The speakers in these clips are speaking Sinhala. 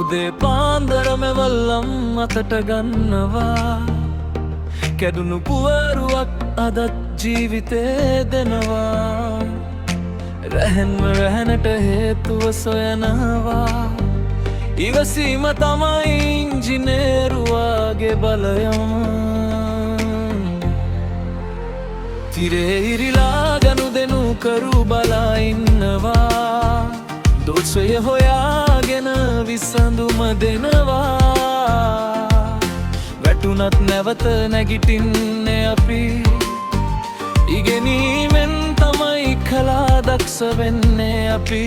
උදේ පාන්දර මෙවල්ලම් අතට ගන්නවා කැඩුණු පුවරුවක් අදත් ජීවිතේ දෙනවා රැහෙන්ම රැහැනට හේතුව සොයනවා ඉවසීම තමයි ඉංජිනේරුවාගේ බලයම තිරේ ඉරිලා ගනුදෙනු කරු බලා ඉන්නවා දෝෂය හොයාගෙන විසඳුම දෙනවා වැටුනත් නැවත නැගිටින්නේ අපි ඉගෙනීමෙන් තමයි කලා දක්ෂ වෙන්නේ අපි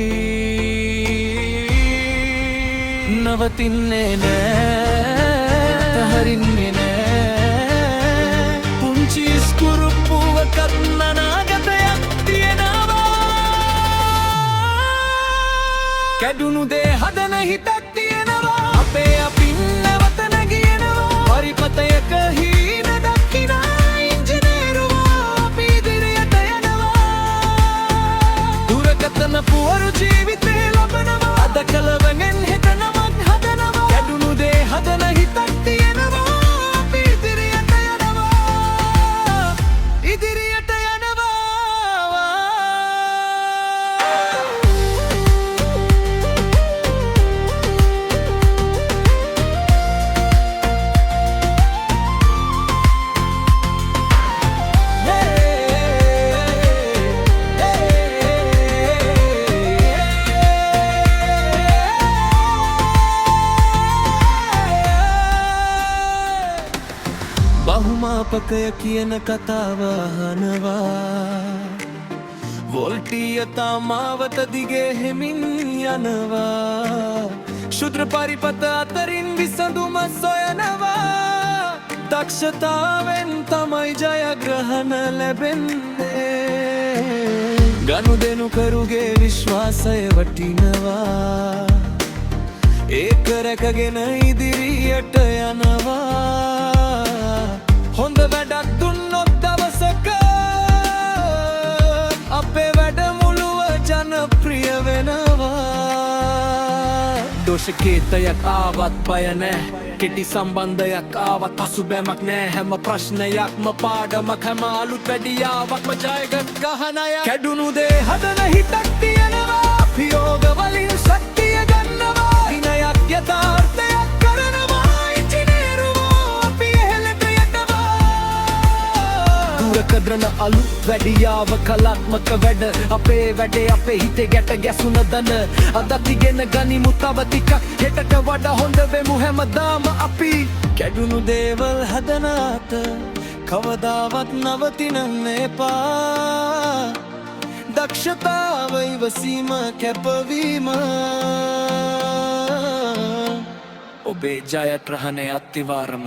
නවතින්නේ නෑ හරින්නේ නෑ පුංචි ස්කුරුප්පුවකත් අනාගතයක් තියෙනවා කැඩුණු දේ හදන හිතක් තියෙනවා අපේ අපින් නැවත නැගියනවා පරිපතයක හීන දකිනා ඉංජිනේරුවා අපි ඉදිරියට යනවා දුරකථන පුවරු ජීවිතේ ලබනවා අද කලවගෙන් හෙට නමක් හදනවා කැඩුණු දේ හදන හිතක් තියෙනවා අපි ඉදිරියට යනවා ඉදිරියට බහුමාපකය කියන කතාව අහනවා වොල්ටිය තාමාවත දිගේ හෙමින් යනවා ශුද්‍ර පරිපත අතරින් විසඳුම සොයනවා දක්ෂතාවෙන් තමයි ජයග්‍රහණ ලැබෙන්නේ ගනුදෙනු කරුගේ විශ්වාසය වටිනවා ඒක රැකගෙන ඉදිරියට යනවා හොඳ වැඩක් දුන්නොත් දවසක අපේ වැඩමුළුව ජනප්‍රිය වෙනවා දෝෂකේතයක් ආවත් බය නෑ කෙටි සම්බන්ධයක් ආවත් පසුබෑමක් නෑ හැම ප්‍රශ්නයක්ම පාඩමක් හැම අලුත් වැඩියාවක්ම ජයගත් ගහනය කැඩුණු දේ හදන හිතක් තියෙනවා අභියෝග වලින් ශක්තිය ගන්නවා විනයක් යථාර්ථයක් කරනවා ඉංජිනේරුවෝ අපි එහෙලට කද්‍රන අලුත් වැඩියාව කලාත්මක වැඩ අපේ වැඩේ අපේ හිතේ ගැට ගැසුන දන අදත් ඉගෙන ගනිමු තව ටිකක් හෙටට වඩා හොඳ වෙමු හැමදාම අපි කැඩුණු දේවල් හදන අත කවදාවත් නවතින්න එපා දක්ෂතාව ඉවසීම කැපවීම ඔබේ ජයග්‍රහණය අත්තිවාරම